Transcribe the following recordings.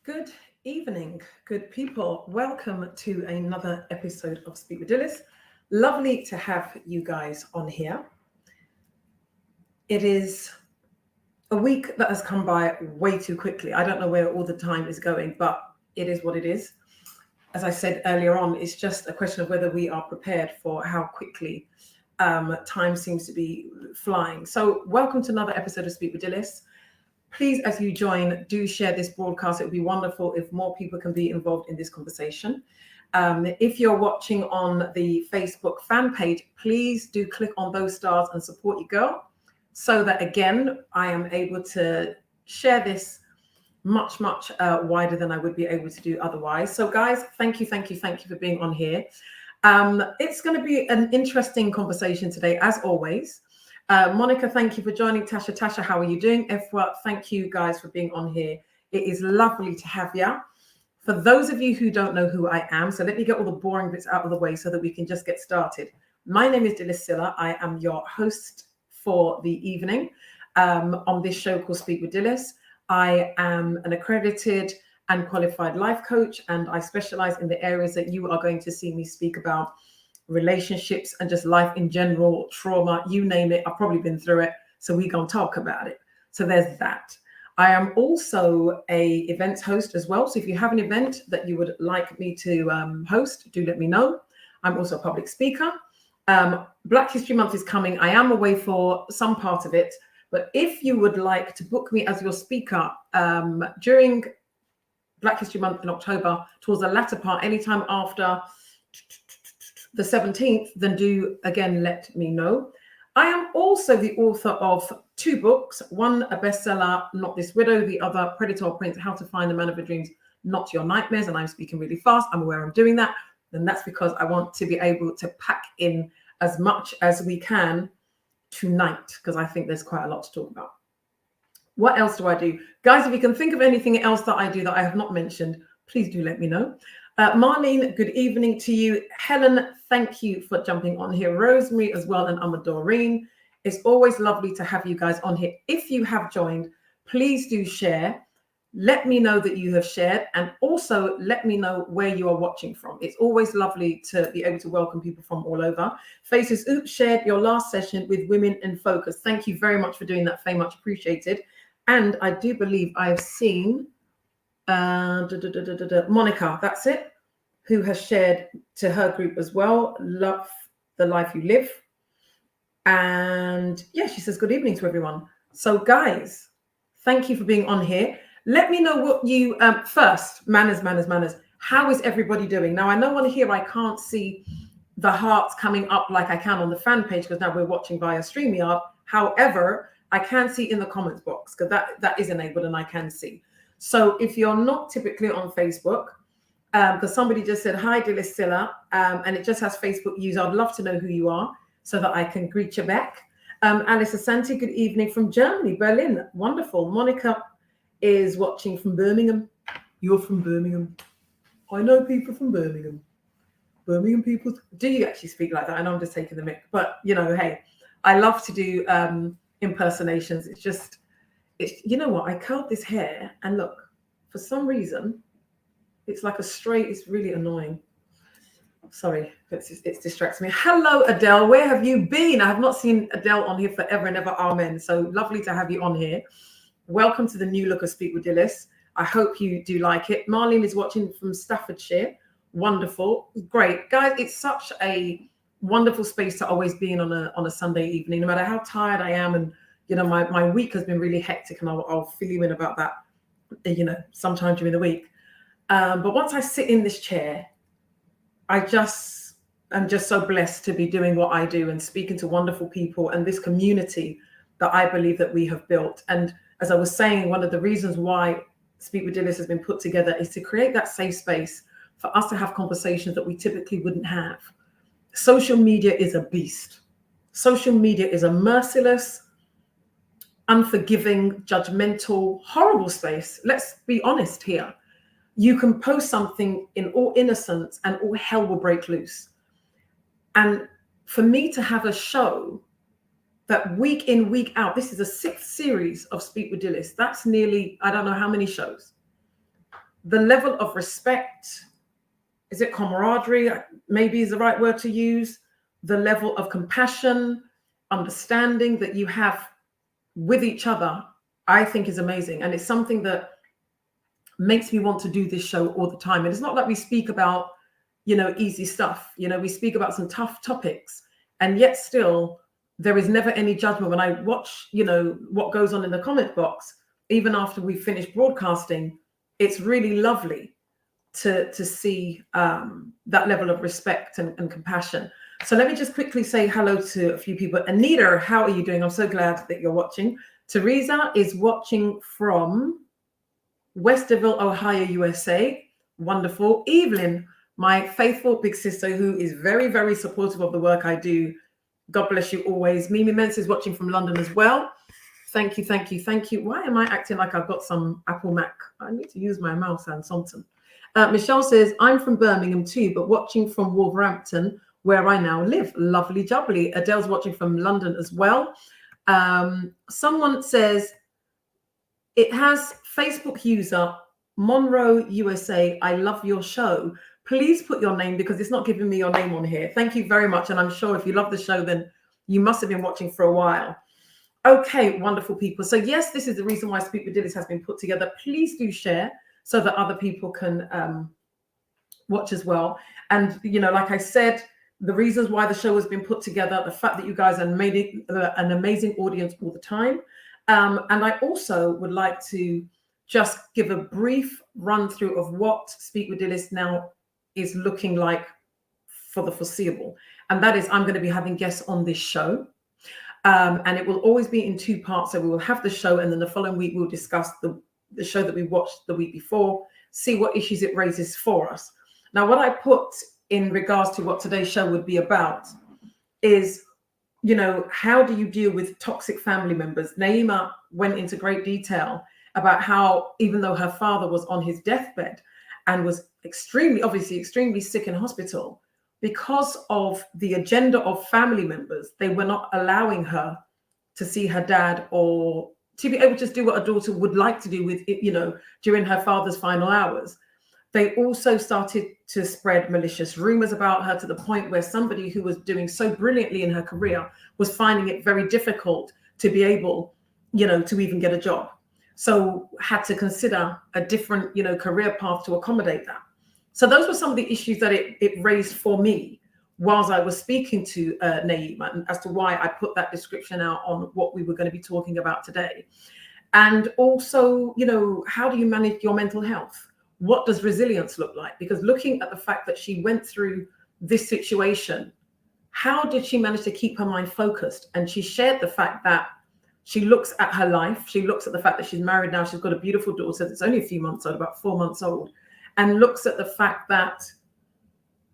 Good evening, good people. Welcome to another episode of Speak with Dilys. Lovely to have you guys on here. It is a week that has come by way too quickly. I don't know where all the time is going, but it is what it is. As I said earlier on, it's just a question of whether we are prepared for how quickly time seems to be flying. So welcome to another episode of Speak with Dilys. Please, as you join, do share this broadcast. It would be wonderful if more people can be involved in this conversation. If you're watching on the Facebook fan page, please do click on those stars and support your girl so that, again, I am able to share this much wider than I would be able to do otherwise. So, guys, thank you for being on here. It's going to be an interesting conversation today, as always. Monica, thank you for joining. Tasha, how are you doing? Efwa, thank you guys for being on here. It is lovely to have you. For those of you who don't know who I am, so let me get all the boring bits out of the way so that we can just get started. My name is Dilys. I am your host for the evening on this show called Speak with Dilys. I am an accredited and qualified life coach, and I specialize in the areas that you are going to see me speak about: relationships and just life in general, trauma, you name it. I've probably been through it, so we're going to talk about it. So there's that. I am also a events host as well. So if you have an event that you would like me to host, do let me know. I'm also a public speaker. Black History Month is coming. I am away for some part of it, but if you would like to book me as your speaker during Black History Month in October, towards the latter part, anytime after the 17th, then do again let me know. I am also the author of 2 books, one a bestseller, Not This Widow, the other Pt2 Prince, How to Find the Man of Your Dreams, Not Your Nightmares. And I'm speaking really fast. I'm aware I'm doing that. And that's because I want to be able to pack in as much as we can tonight, because I think there's quite a lot to talk about. What else do I do? Guys, if you can think of anything else that I do that I have not mentioned, please do let me know. Marlene, good evening to you. Helen, thank you for jumping on here. Rosemary as well, and Doreen. It's always lovely to have you guys on here. If you have joined, please do share. Let me know that you have shared, and also let me know where you are watching from. It's always lovely to be able to welcome people from all over. Faces, oops, shared your last session with Women in Focus. Thank you very much for doing that, Faye, much appreciated. And I do believe I have seen Monica, that's it, who has shared to her group as well. Love the life you live. And yeah, she says good evening to everyone. So guys, thank you for being on here. Let me know what you first, manners. How is everybody doing? Now I know on here I can't see the hearts coming up like I can on the fan page, because now we're watching via StreamYard. However, I can see in the comments box, because that is enabled and I can see. So if you're not typically on Facebook, because somebody just said, hi, Dilys, and it just has Facebook user, I'd love to know who you are so that I can greet you back. Alice Asante, good evening from Germany, Berlin. Wonderful. Monica is watching from Birmingham. You're from Birmingham. I know people from Birmingham. Birmingham people. Do you actually speak like that? I know I'm just taking the mic, but you know, hey, I love to do impersonations. It's you know what, I curled this hair and look, for some reason it's like a straight. It's really annoying. Sorry, it distracts me. Hello, Adele, where have you been? I have not seen Adele on here forever and ever. Amen. So lovely to have you on here. Welcome to the new look of Speak with Dilys. I hope you do like it. Marlene is watching from Staffordshire. Wonderful, great, guys. It's such a wonderful space to always be in on a Sunday evening, no matter how tired I am. And you know, my week has been really hectic, and I'll fill you in about that, you know, sometime during the week. But once I sit in this chair, I'm just so blessed to be doing what I do and speaking to wonderful people and this community that I believe that we have built. And as I was saying, one of the reasons why Speak with Dilys has been put together is to create that safe space for us to have conversations that we typically wouldn't have. Social media is a beast. Social media is a merciless, unforgiving, judgmental, horrible space. Let's be honest here. You can post something in all innocence and all hell will break loose. And for me to have a show that week in, week out, this is the 6th series of Speak with Dilys. That's nearly, I don't know how many shows. the level of respect, is it camaraderie, maybe is the right word to use, the level of compassion, understanding that you have with each other, I think is amazing. And it's something that makes me want to do this show all the time. And it's not like we speak about, easy stuff. We speak about some tough topics, and yet still there is never any judgment. When I watch, what goes on in the comment box, even after we finish broadcasting, it's really lovely to see that level of respect and compassion. So let me just quickly say hello to a few people. Anita, how are you doing? I'm so glad that you're watching. Teresa is watching from Westerville, Ohio, USA. Wonderful. Evelyn, my faithful big sister, who is very, very supportive of the work I do. God bless you always. Mimi Mens is watching from London as well. Thank you, thank you, thank you. Why am I acting like I've got some Apple Mac? I need to use my mouse and something. Michelle says, I'm from Birmingham too, but watching from Wolverhampton, where I now live. Lovely jubbly. Adele's watching from London as well. Someone says, it has Facebook user Monroe USA. I love your show. Please put your name, because it's not giving me your name on here. Thank you very much. And I'm sure if you love the show, then you must have been watching for a while. Okay, wonderful people. So yes, this is the reason why Speak with Dilys has been put together. Please do share so that other people can watch as well. And, like I said, the reasons why the show has been put together, the fact that you guys are made it an amazing audience all the time. And I also would like to just give a brief run through of what Speak with Dilys now is looking like for the foreseeable. And that is, I'm going to be having guests on this show. And it will always be in two parts. So we will have the show, and then the following week we'll discuss the show that we watched the week before, see what issues it raises for us. Now, what I put in regards to what today's show would be about is, how do you deal with toxic family members? Naima went into great detail about how, even though her father was on his deathbed and was extremely sick in hospital, because of the agenda of family members, they were not allowing her to see her dad or to be able to just do what a daughter would like to do with it, during her father's final hours. They also started to spread malicious rumors about her, to the point where somebody who was doing so brilliantly in her career was finding it very difficult to be able, to even get a job. So had to consider a different, career path to accommodate that. So those were some of the issues that it raised for me whilst I was speaking to Naima, as to why I put that description out on what we were going to be talking about today. And also, how do you manage your mental health? What does resilience look like? Because looking at the fact that she went through this situation, how did she manage to keep her mind focused? And she shared the fact that she looks at her life. She looks at the fact that she's married now. She's got a beautiful daughter that's only a few months old, about 4 months old, and looks at the fact that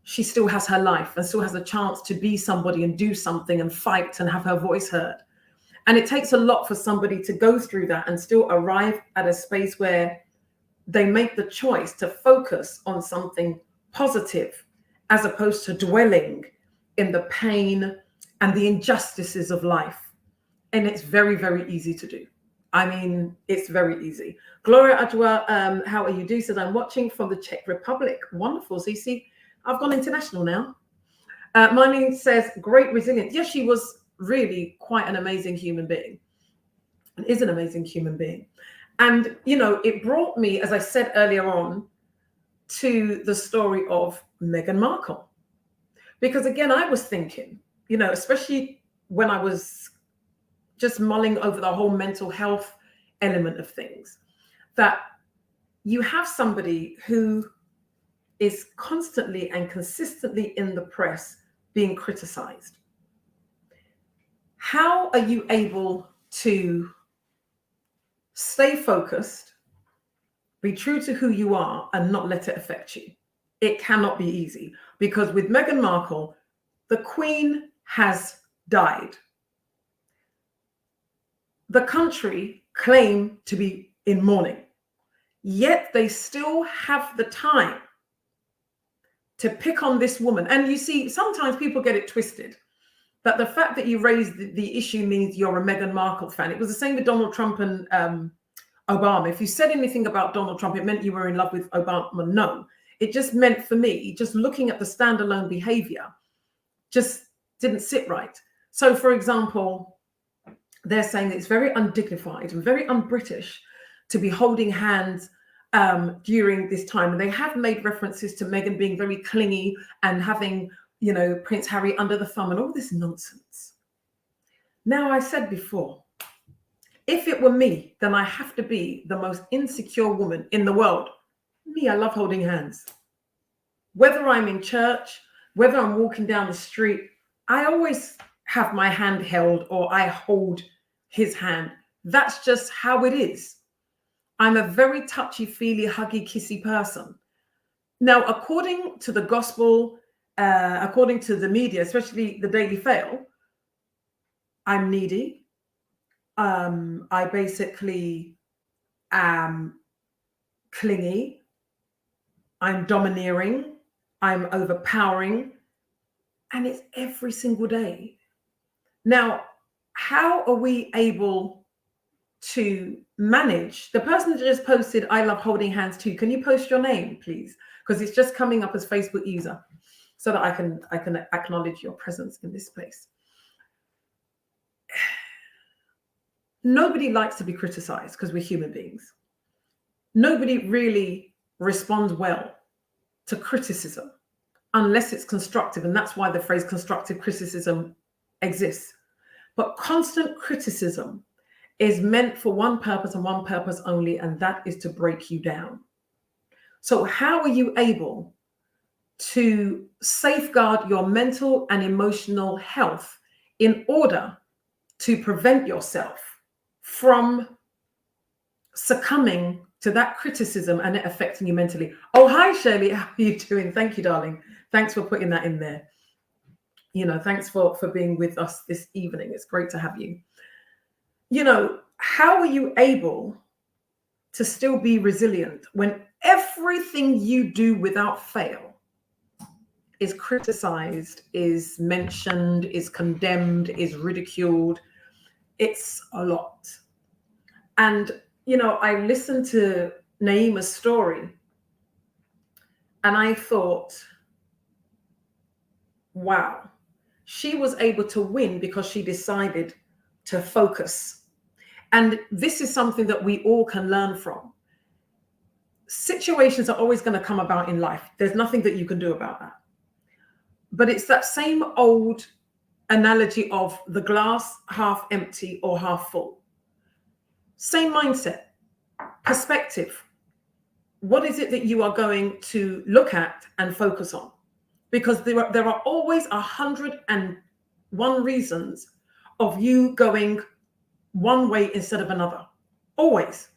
she still has her life and still has a chance to be somebody and do something and fight and have her voice heard. And it takes a lot for somebody to go through that and still arrive at a space where they make the choice to focus on something positive, as opposed to dwelling in the pain and the injustices of life. And it's very, very easy to do. I mean, it's very easy. Gloria Adwa, how are you? Do says, I'm watching from the Czech Republic. Wonderful. So you see, I've gone international now. Marlene says, great resilience. Yes, she was really quite an amazing human being, and is an amazing human being. And, it brought me, as I said earlier on, to the story of Meghan Markle. Because again, I was thinking, especially when I was just mulling over the whole mental health element of things, that you have somebody who is constantly and consistently in the press being criticized. How are you able to stay focused, be true to who you are, and not let it affect you? It cannot be easy, because with Meghan Markle, the Queen has died. The country claim to be in mourning, yet they still have the time to pick on this woman. And you see, sometimes people get it twisted, that the fact that you raised the issue means you're a Meghan Markle fan. It was the same with Donald Trump and Obama. If you said anything about Donald Trump, it meant you were in love with Obama. No, it just meant, for me, just looking at the standalone behavior just didn't sit right. So, for example, they're saying that it's very undignified and very un-British to be holding hands during this time. And they have made references to Meghan being very clingy and having, you know, Prince Harry under the thumb and all this nonsense. Now, I said before, if it were me, then I have to be the most insecure woman in the world. Me, I love holding hands. Whether I'm in church, whether I'm walking down the street, I always have my hand held or I hold his hand. That's just how it is. I'm a very touchy-feely, huggy, kissy person. Now, according to the gospel, according to the media, especially the Daily Fail, I'm needy. I basically am clingy. I'm domineering. I'm overpowering. And it's every single day. Now, how are we able to manage? The person that just posted, I love holding hands too. Can you post your name, please? Because it's just coming up as Facebook user so that I can acknowledge your presence in this place. Nobody likes to be criticized because we're human beings. Nobody really responds well to criticism unless it's constructive. And that's why the phrase constructive criticism exists. But constant criticism is meant for one purpose and one purpose only, and that is to break you down. So how are you able to safeguard your mental and emotional health in order to prevent yourself from succumbing to that criticism and it affecting you mentally? Oh, hi, Shirley. How are you doing? Thank you, darling. Thanks for putting that in there. You know, thanks for being with us this evening. It's great to have you. You know, how are you able to still be resilient when everything you do without fail is criticized, is mentioned, is condemned, is ridiculed? It's a lot. And, you know, I listened to Naima's story and I thought, wow, she was able to win because she decided to focus. And this is something that we all can learn from. Situations are always going to come about in life. There's nothing that you can do about that. But it's that same old analogy of the glass half empty or half full. Same mindset, perspective. What is it that you are going to look at and focus on? Because there are always 101 reasons of you going one way instead of another. Always.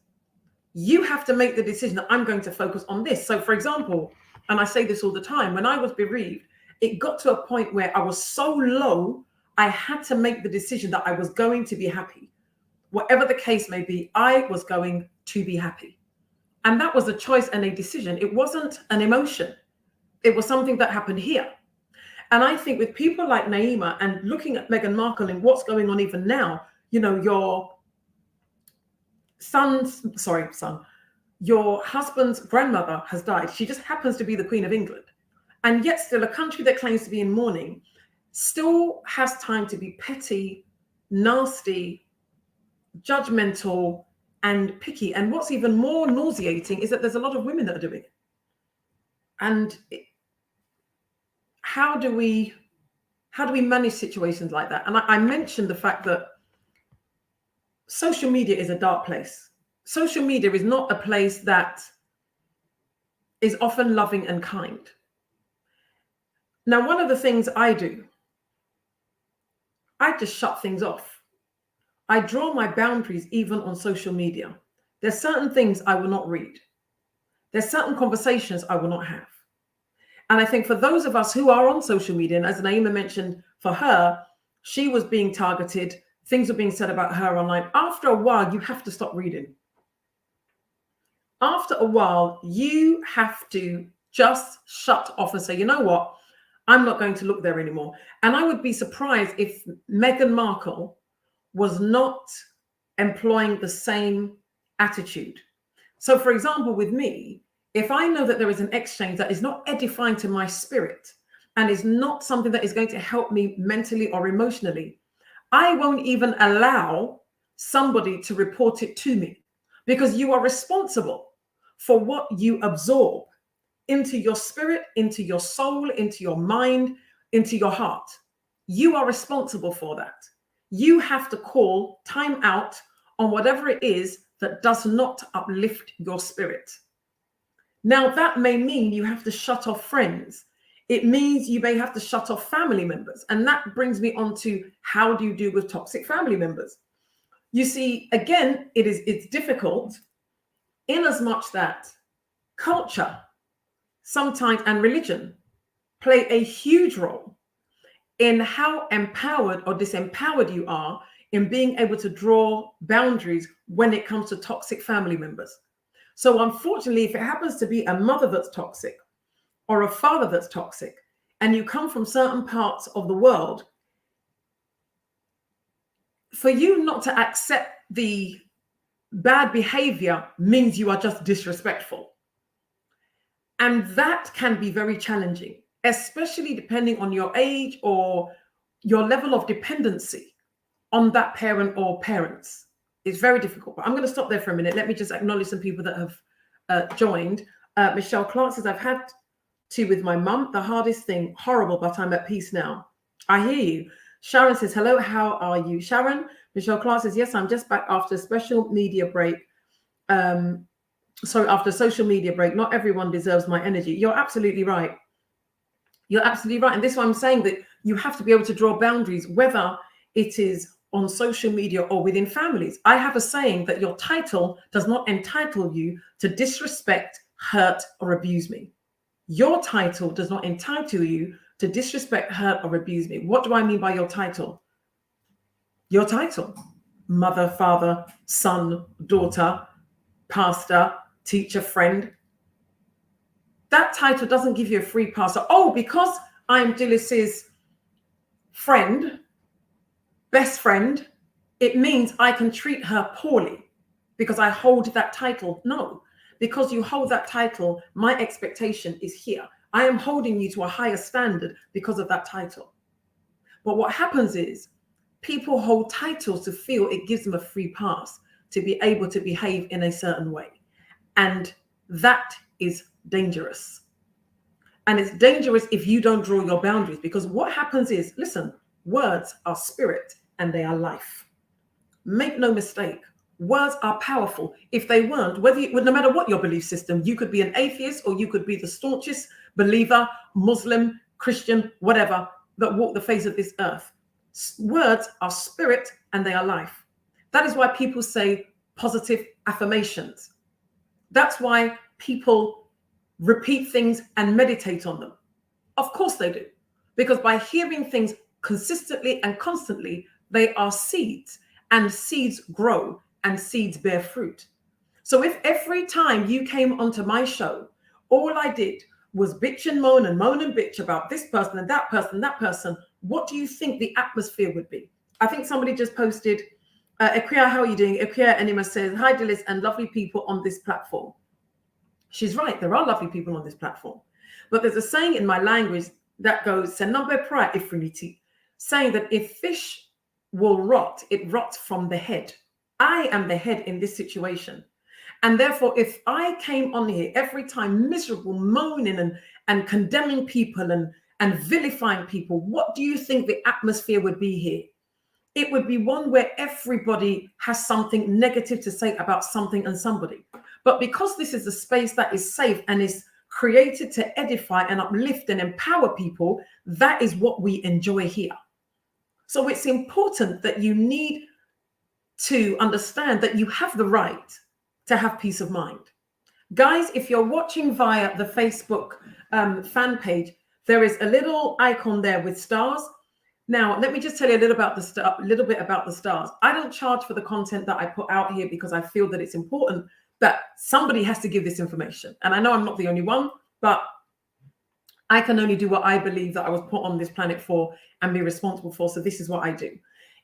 You have to make the decision that I'm going to focus on this. So, for example, and I say this all the time, when I was bereaved, it got to a point where I was so low, I had to make the decision that I was going to be happy. Whatever the case may be, I was going to be happy. And that was a choice and a decision. It wasn't an emotion. It was something that happened here. And I think with people like Naima and looking at Meghan Markle and what's going on even now, you know, your your husband's grandmother has died. She just happens to be the Queen of England. And yet still a country that claims to be in mourning still has time to be petty, nasty, judgmental, and picky. And what's even more nauseating is that there's a lot of women that are doing it. And how do we manage situations like that? And I mentioned the fact that social media is a dark place. Social media is not a place that is often loving and kind. Now, one of the things I do, I just shut things off. I draw my boundaries even on social media. There's certain things I will not read. There's certain conversations I will not have. And I think for those of us who are on social media, and as Naima mentioned, for her, she was being targeted, things were being said about her online. After a while, you have to stop reading. After a while, you have to just shut off and say, you know what? I'm not going to look there anymore. And I would be surprised if Meghan Markle was not employing the same attitude. So, for example, with me, if I know that there is an exchange that is not edifying to my spirit and is not something that is going to help me mentally or emotionally, I won't even allow somebody to report it to me, because you are responsible for what you absorb into your spirit, into your soul, into your mind, into your heart. You are responsible for that. You have to call time out on whatever it is that does not uplift your spirit. Now, that may mean you have to shut off friends. It means you may have to shut off family members. And that brings me on to, how do you deal with toxic family members? You see, again, it's difficult in as much that culture sometimes and religion play a huge role in how empowered or disempowered you are in being able to draw boundaries when it comes to toxic family members. So unfortunately, if it happens to be a mother that's toxic or a father that's toxic, and you come from certain parts of the world, for you not to accept the bad behavior means you are just disrespectful. And that can be very challenging, especially depending on your age or your level of dependency on that parent or parents. It's very difficult. But I'm going to stop there for a minute. Let me just acknowledge some people that have joined. Michelle Clark says, I've had to with my mum. The hardest thing, horrible, but I'm at peace now. I hear you. Sharon says, hello, how are you? Sharon, Michelle Clark says, yes, I'm just back after a special media break. After social media break, not everyone deserves my energy. You're absolutely right. You're absolutely right. And this is why I'm saying that you have to be able to draw boundaries, whether it is on social media or within families. I have a saying that your title does not entitle you to disrespect, hurt, or abuse me. Your title does not entitle you to disrespect, hurt, or abuse me. What do I mean by your title? Your title: mother, father, son, daughter, pastor, teacher, friend. That title doesn't give you a free pass. Oh, because I'm Dilys's friend, best friend, it means I can treat her poorly because I hold that title. No, because you hold that title, my expectation is here. I am holding you to a higher standard because of that title. But what happens is people hold titles to feel it gives them a free pass to be able to behave in a certain way. And that is dangerous. And it's dangerous if you don't draw your boundaries, because what happens is, listen, words are spirit and they are life. Make no mistake, words are powerful. If they weren't, no matter what your belief system, you could be an atheist or you could be the staunchest believer, Muslim, Christian, whatever, that walk the face of this earth. Words are spirit and they are life. That is why people say positive affirmations. That's why people repeat things and meditate on them. Of course they do. Because by hearing things consistently and constantly, they are seeds, and seeds grow and seeds bear fruit. So if every time you came onto my show, all I did was bitch and moan and bitch about this person and that person, what do you think the atmosphere would be? I think somebody just posted, Equia, how are you doing? Equia Enima says, hi, Dilys, and lovely people on this platform. She's right. There are lovely people on this platform. But there's a saying in my language that goes, Senambe pra ifriniti, saying that if fish will rot, it rots from the head. I am the head in this situation. And therefore, if I came on here every time miserable, moaning and condemning people and vilifying people, what do you think the atmosphere would be here? It would be one where everybody has something negative to say about something and somebody. But because this is a space that is safe and is created to edify and uplift and empower people, that is what we enjoy here. So it's important that you need to understand that you have the right to have peace of mind. Guys, if you're watching via the Facebook fan page, there is a little icon there with stars. Now, let me just tell you a little bit about the stars. I don't charge for the content that I put out here because I feel that it's important that somebody has to give this information. And I know I'm not the only one, but I can only do what I believe that I was put on this planet for and be responsible for. So this is what I do.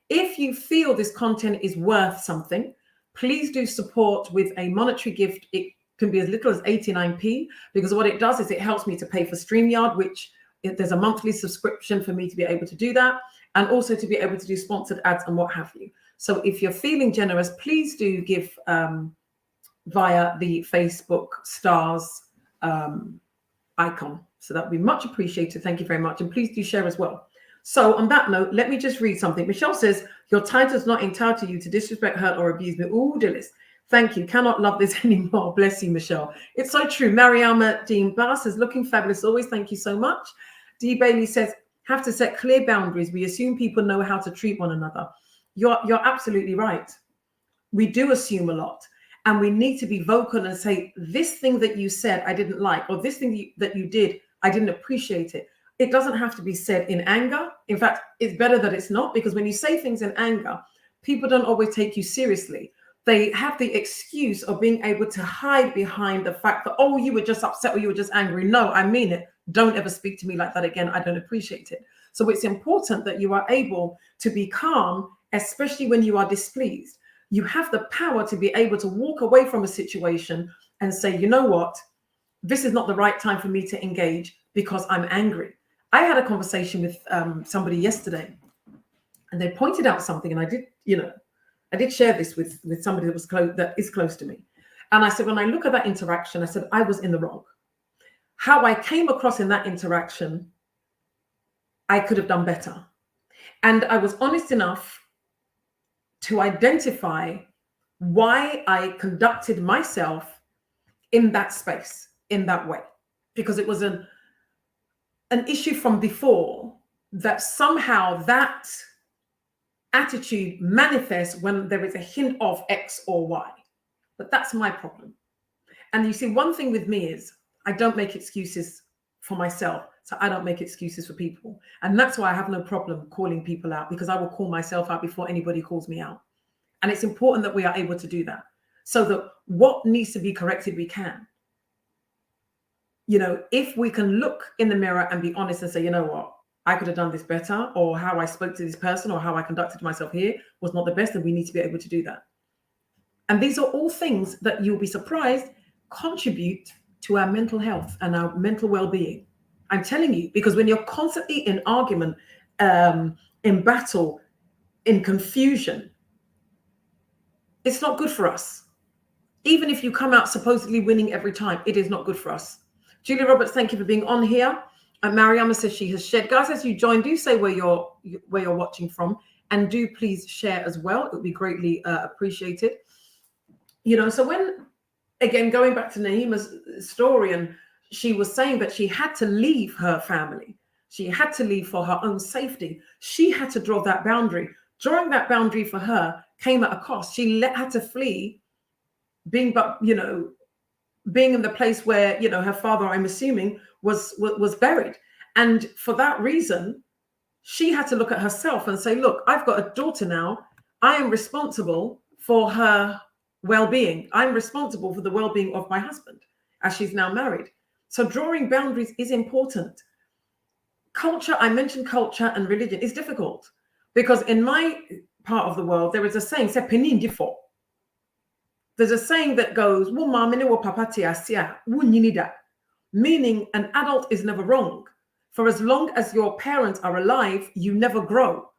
If you feel this content is worth something, please do support with a monetary gift. It can be as little as 89p, because what it does is it helps me to pay for StreamYard, which there's a monthly subscription for me to be able to do that, and also to be able to do sponsored ads and what have you. So if you're feeling generous, please do give via the Facebook stars icon. So that would be much appreciated. Thank you very much. And please do share as well. So on that note, let me just read something. Michelle says, your title is not entitled you to disrespect, hurt, or abuse me. Ooh, Dilys. Thank you. Cannot love this anymore. Bless you, Michelle. It's so true. Mariama Dean Barr says, looking fabulous always. Thank you so much. Dee Bailey says, have to set clear boundaries. We assume people know how to treat one another. You're absolutely right. We do assume a lot. And we need to be vocal and say, this thing that you said, I didn't like, or this thing that you did, I didn't appreciate it. It doesn't have to be said in anger. In fact, it's better that it's not, because when you say things in anger, people don't always take you seriously. They have the excuse of being able to hide behind the fact that, oh, you were just upset or you were just angry. No, I mean it. Don't ever speak to me like that again. I don't appreciate it. So it's important that you are able to be calm, especially when you are displeased. You have the power to be able to walk away from a situation and say, you know what? This is not the right time for me to engage because I'm angry. I had a conversation with somebody yesterday, and they pointed out something, and I did share this with somebody that is close to me. And I said, when I look at that interaction, I said, I was in the wrong. How I came across in that interaction, I could have done better. And I was honest enough to identify why I conducted myself in that space, in that way, because it was an issue from before that somehow that attitude manifests when there is a hint of X or Y. But that's my problem. And you see, one thing with me is I don't make excuses for myself. So I don't make excuses for people. And that's why I have no problem calling people out, because I will call myself out before anybody calls me out. And it's important that we are able to do that, so that what needs to be corrected, we can. If we can look in the mirror and be honest and say, you know what, I could have done this better, or how I spoke to this person or how I conducted myself here was not the best, and we need to be able to do that. And these are all things that you'll be surprised contribute to our mental health and our mental well-being. I'm telling you, because when you're constantly in argument, in battle, in confusion, it's not good for us. Even if you come out supposedly winning every time, it is not good for us. Julia Roberts, thank you for being on here. And Mariama says she has shared. Guys, as you join, do say where you're watching from, and do please share as well. It would be greatly appreciated. So when, again, going back to Nahima's story, and she was saying that she had to leave her family. She had to leave for her own safety. She had to draw that boundary. Drawing that boundary for her came at a cost. She had to flee, being in the place where, her father, I'm assuming, was buried. And for that reason, she had to look at herself and say, look, I've got a daughter now. I am responsible for her well-being. I'm responsible for the well-being of my husband, as she's now married. So drawing boundaries is important. Culture, I mentioned culture and religion, is difficult, because in my part of the world, there is a saying, there's a saying that goes, meaning an adult is never wrong. For as long as your parents are alive, you never grow.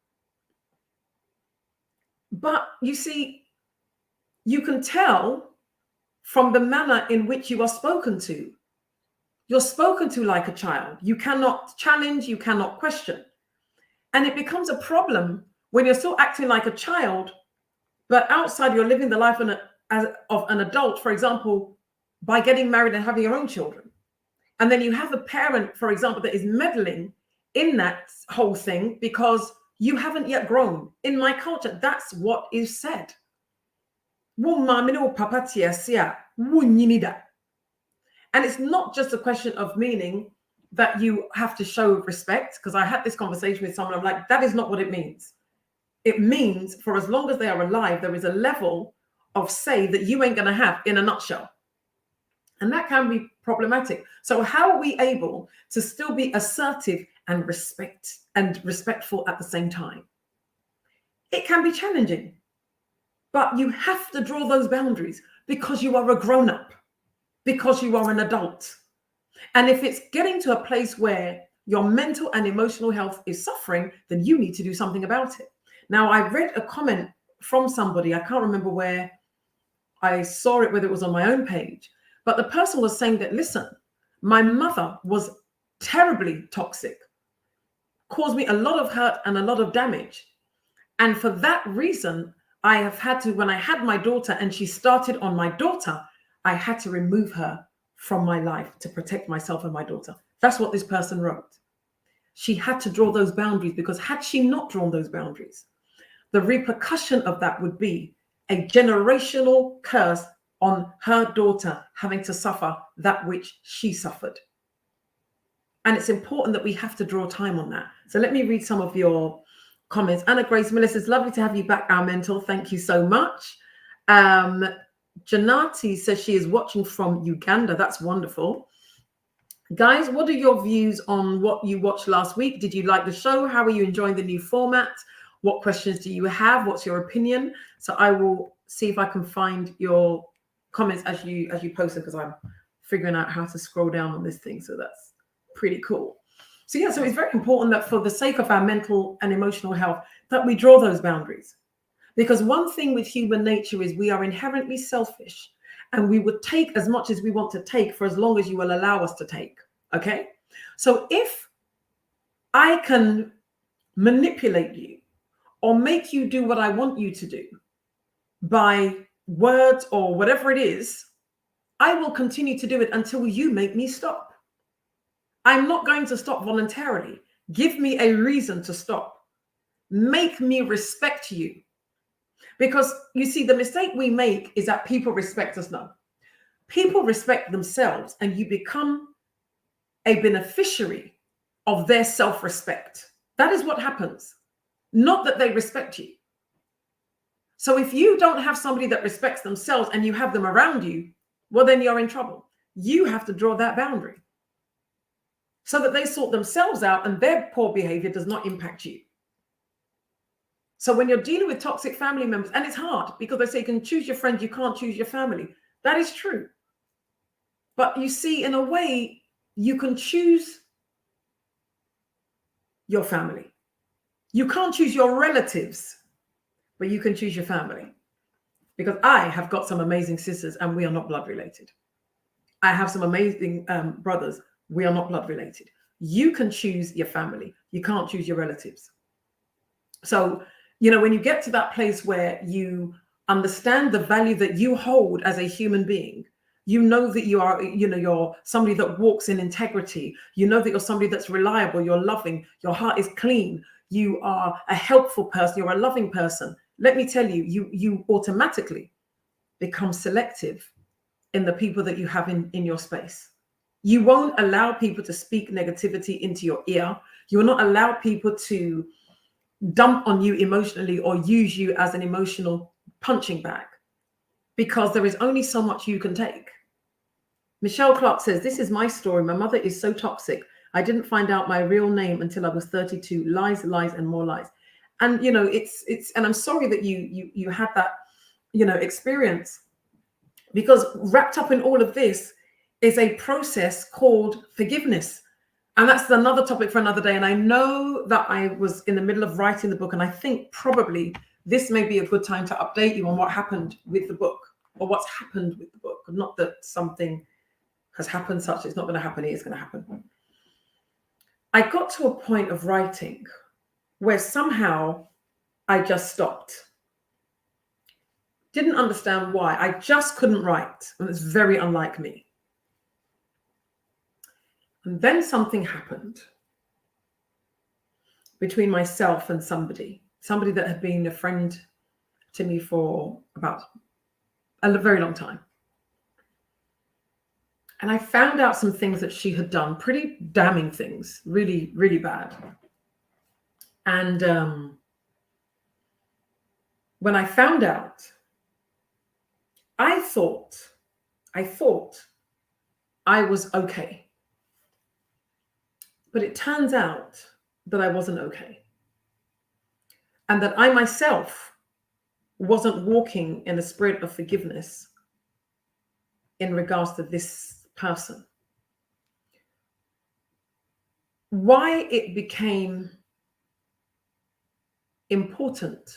But you see, you can tell from the manner in which you are spoken to. You're spoken to like a child. You cannot challenge, you cannot question. And it becomes a problem when you're still acting like a child, but outside you're living the life of an adult, for example, by getting married and having your own children. And then you have a parent, for example, that is meddling in that whole thing because you haven't yet grown. In my culture, that's what is said. And it's not just a question of meaning that you have to show respect, because I had this conversation with someone, I'm like, that is not what it means. It means for as long as they are alive, there is a level of say that you ain't going to have, in a nutshell. And that can be problematic. So how are we able to still be assertive and respectful at the same time? It can be challenging. But you have to draw those boundaries because you are a grown-up, because you are an adult. And if it's getting to a place where your mental and emotional health is suffering, then you need to do something about it. Now, I read a comment from somebody, I can't remember where I saw it, whether it was on my own page, but the person was saying that, listen, my mother was terribly toxic, caused me a lot of hurt and a lot of damage. And for that reason, I have had to, when I had my daughter and she started on my daughter, I had to remove her from my life to protect myself and my daughter. That's what this person wrote. She had to draw those boundaries, because had she not drawn those boundaries, the repercussion of that would be a generational curse on her daughter having to suffer that which she suffered. And it's important that we have to draw time on that. So let me read some of your comments. Anna Grace Melissa, it's lovely to have you back, our mentor. Thank you so much. Janati says she is watching from Uganda. That's wonderful. Guys, what are your views on what you watched last week? Did you like the show? How are you enjoying the new format? What questions do you have? What's your opinion? So I will see if I can find your comments as you post them, because I'm figuring out how to scroll down on this thing. So that's pretty cool. So yeah, so it's very important that for the sake of our mental and emotional health, that we draw those boundaries. Because one thing with human nature is we are inherently selfish, and we would take as much as we want to take for as long as you will allow us to take. Okay? So if I can manipulate you or make you do what I want you to do by words or whatever it is, I will continue to do it until you make me stop. I'm not going to stop voluntarily. Give me a reason to stop. Make me respect you. Because you see, the mistake we make is that people respect us now. People respect themselves, and you become a beneficiary of their self-respect. That is what happens. Not that they respect you. So if you don't have somebody that respects themselves and you have them around you, well, then you're in trouble. You have to draw that boundary so that they sort themselves out and their poor behavior does not impact you. So when you're dealing with toxic family members, and it's hard because they say you can choose your friends, you can't choose your family. That is true. But you see, in a way, you can choose your family. You can't choose your relatives, but you can choose your family. Because I have got some amazing sisters and we are not blood related. I have some amazing brothers. We are not blood related. You can choose your family. You can't choose your relatives. So, you know, when you get to that place where you understand the value that you hold as a human being, you know that you are, you know, you're somebody that walks in integrity. You know that you're somebody that's reliable. You're loving. Your heart is clean. You are a helpful person. You're a loving person. Let me tell you, you automatically become selective in the people that you have in your space. You won't allow people to speak negativity into your ear. You will not allow people to dump on you emotionally or use you as an emotional punching bag, because there is only so much you can take. Michelle Clark says, this is my story. My mother is so toxic. I didn't find out my real name until I was 32. Lies, lies, and more lies. And, you know, it's, and I'm sorry that you had that, you know, experience, because wrapped up in all of this is a process called forgiveness. And that's another topic for another day. And I know that I was in the middle of writing the book, and I think probably this may be a good time to update you on what happened with the book, or what's happened with the book. Not that something has happened such it's not going to happen, it is going to happen. I got to a point of writing where somehow I just stopped. Didn't understand why. I just couldn't write. And it's very unlike me. And then something happened between myself and somebody that had been a friend to me for about a very long time. And I found out some things that she had done, pretty damning things, really, really bad. And when I found out, I thought I was okay. But it turns out that I wasn't okay. And that I myself wasn't walking in a spirit of forgiveness in regards to this person. Why it became important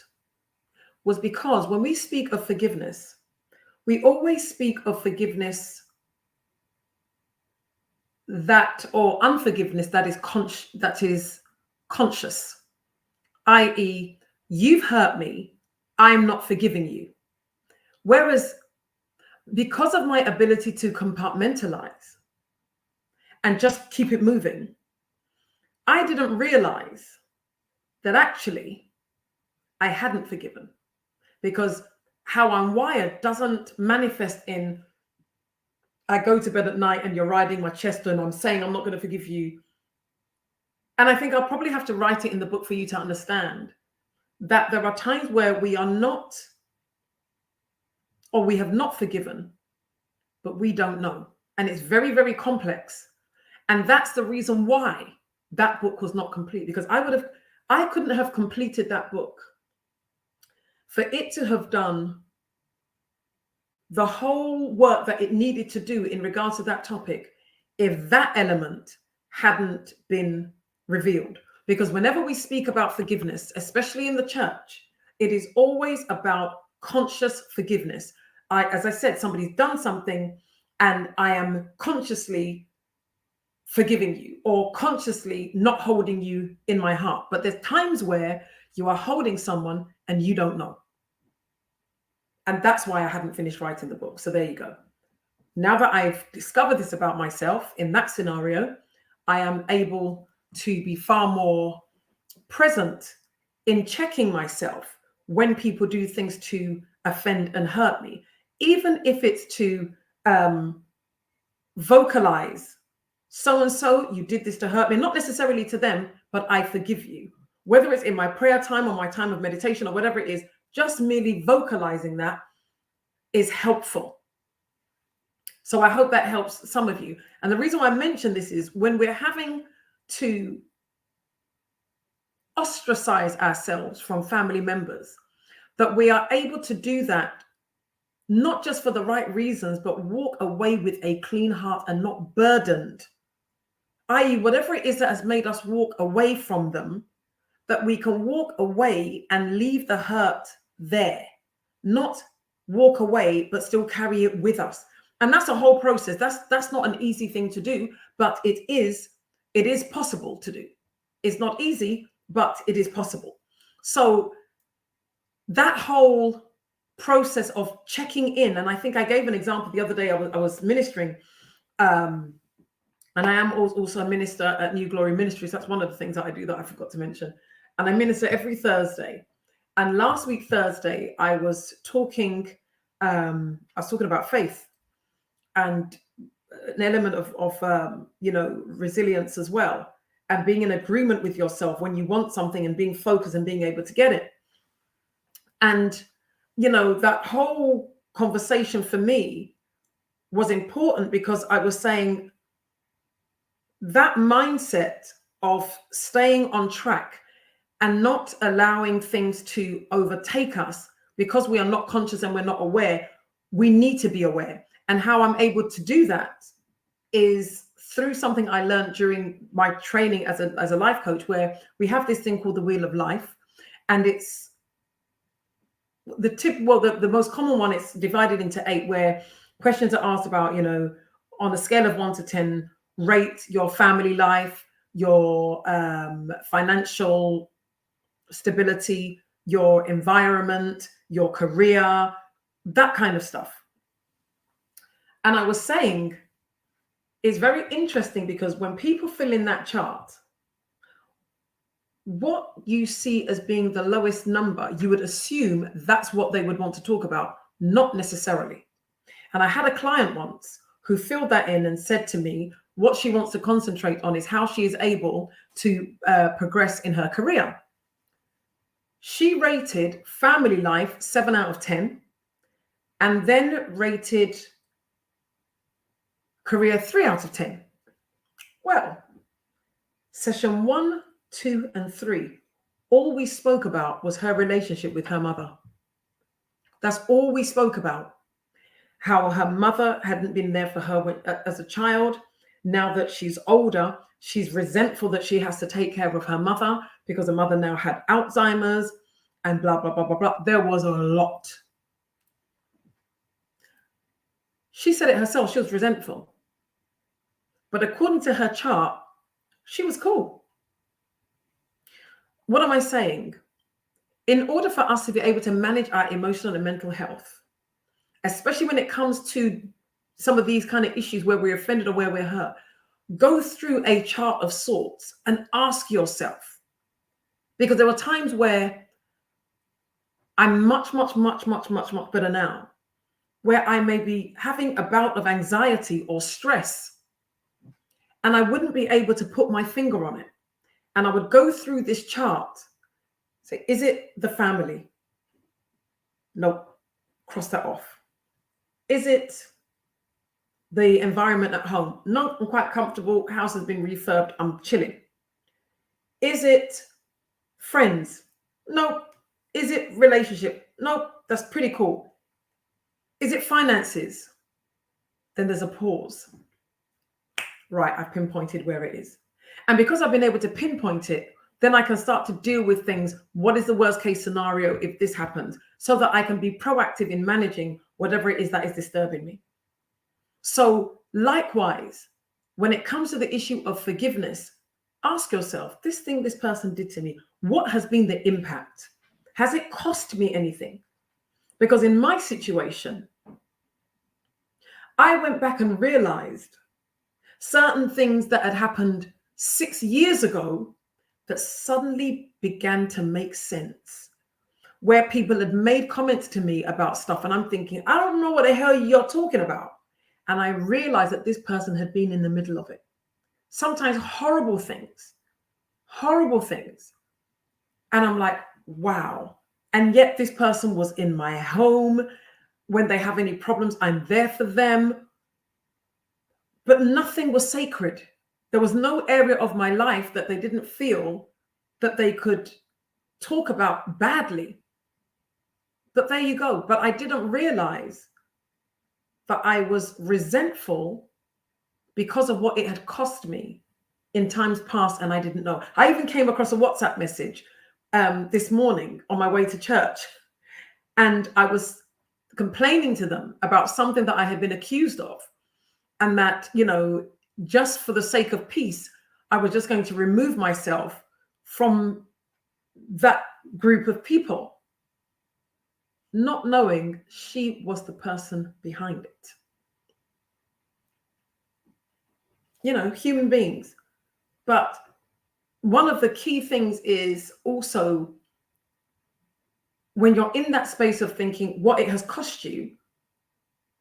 was because when we speak of forgiveness, we always speak of forgiveness that, or unforgiveness that is conscious, i.e., you've hurt me, I'm not forgiving you. Whereas because of my ability to compartmentalize and just keep it moving, I didn't realize that actually I hadn't forgiven, because how I'm wired doesn't manifest in I go to bed at night and you're riding my chest and I'm saying I'm not going to forgive you. And I think I'll probably have to write it in the book for you to understand that there are times where we are not, or we have not forgiven, but we don't know. And it's very, very complex. And that's the reason why that book was not complete, because I couldn't have completed that book for it to have done the whole work that it needed to do in regards to that topic if that element hadn't been revealed. Because whenever we speak about forgiveness, especially in the church, it is always about conscious forgiveness. As I said, somebody's done something and I am consciously forgiving you or consciously not holding you in my heart. But there's times where you are holding someone and you don't know. And that's why I hadn't finished writing the book. So there you go. Now that I've discovered this about myself in that scenario, I am able to be far more present in checking myself when people do things to offend and hurt me, even if it's to vocalize, so-and-so, you did this to hurt me, not necessarily to them, but I forgive you. Whether it's in my prayer time or my time of meditation or whatever it is, just merely vocalizing that is helpful. So I hope that helps some of you. And the reason why I mention this is when we're having to ostracize ourselves from family members, that we are able to do that not just for the right reasons, but walk away with a clean heart and not burdened, i.e., whatever it is that has made us walk away from them, that we can walk away and leave the hurt there, not walk away, but still carry it with us. And that's a whole process. That's not an easy thing to do, but it is possible to do. It's not easy, but it is possible. So that whole process of checking in, and I think I gave an example the other day. I was ministering, and I am also a minister at New Glory Ministries. That's one of the things that I do that I forgot to mention. And I minister every Thursday. And last week, Thursday, I was talking about faith and an element of resilience as well, and being in agreement with yourself when you want something and being focused and being able to get it. And, that whole conversation for me was important because I was saying that mindset of staying on track and not allowing things to overtake us because we are not conscious and we're not aware. We need to be aware. And how I'm able to do that is through something I learned during my training as a life coach, where we have this thing called the Wheel of Life. And it's the most common one. It's divided into 8, where questions are asked about, on a scale of 1 to 10, rate your family life, your financial stability, your environment, your career, that kind of stuff. And I was saying, it's very interesting because when people fill in that chart, what you see as being the lowest number, you would assume that's what they would want to talk about, not necessarily. And I had a client once who filled that in and said to me, what she wants to concentrate on is how she is able to progress in her career. She rated family life 7 out of 10, and then rated career 3 out of 10. Well, session 1, 2, and 3, all we spoke about was her relationship with her mother. That's all we spoke about. How her mother hadn't been there for her as a child. Now that she's older, she's resentful that she has to take care of her mother because her mother now had Alzheimer's and blah, blah, blah, blah, blah. There was a lot. She said it herself, she was resentful. But according to her chart, she was cool. What am I saying? In order for us to be able to manage our emotional and mental health, especially when it comes to some of these kind of issues where we're offended or where we're hurt, go through a chart of sorts and ask yourself. Because there are times where I'm much better now, where I may be having a bout of anxiety or stress, and I wouldn't be able to put my finger on it. And I would go through this chart, say, is it the family? Nope, cross that off. Is it the environment at home? No, I'm quite comfortable. House has been refurbed. I'm chilling. Is it friends? Nope. Is it relationship? Nope. That's pretty cool. Is it finances? Then there's a pause. Right, I've pinpointed where it is. And because I've been able to pinpoint it, then I can start to deal with things. What is the worst case scenario if this happens? So that I can be proactive in managing whatever it is that is disturbing me. So likewise, when it comes to the issue of forgiveness, ask yourself, this thing this person did to me, what has been the impact? Has it cost me anything? Because in my situation, I went back and realized certain things that had happened 6 years ago that suddenly began to make sense. Where people had made comments to me about stuff, and I'm thinking, I don't know what the hell you're talking about. And I realized that this person had been in the middle of it. Sometimes horrible things. And I'm like, wow. And yet this person was in my home. When they have any problems, I'm there for them. But nothing was sacred. There was no area of my life that they didn't feel that they could talk about badly. But there you go. But I didn't realize that I was resentful because of what it had cost me in times past, and I didn't know. I even came across a WhatsApp message this morning on my way to church, and I was complaining to them about something that I had been accused of, and that, you know, just for the sake of peace, I was just going to remove myself from that group of people, not knowing she was the person behind it. You know, human beings. But one of the key things is also when you're in that space of thinking what it has cost you,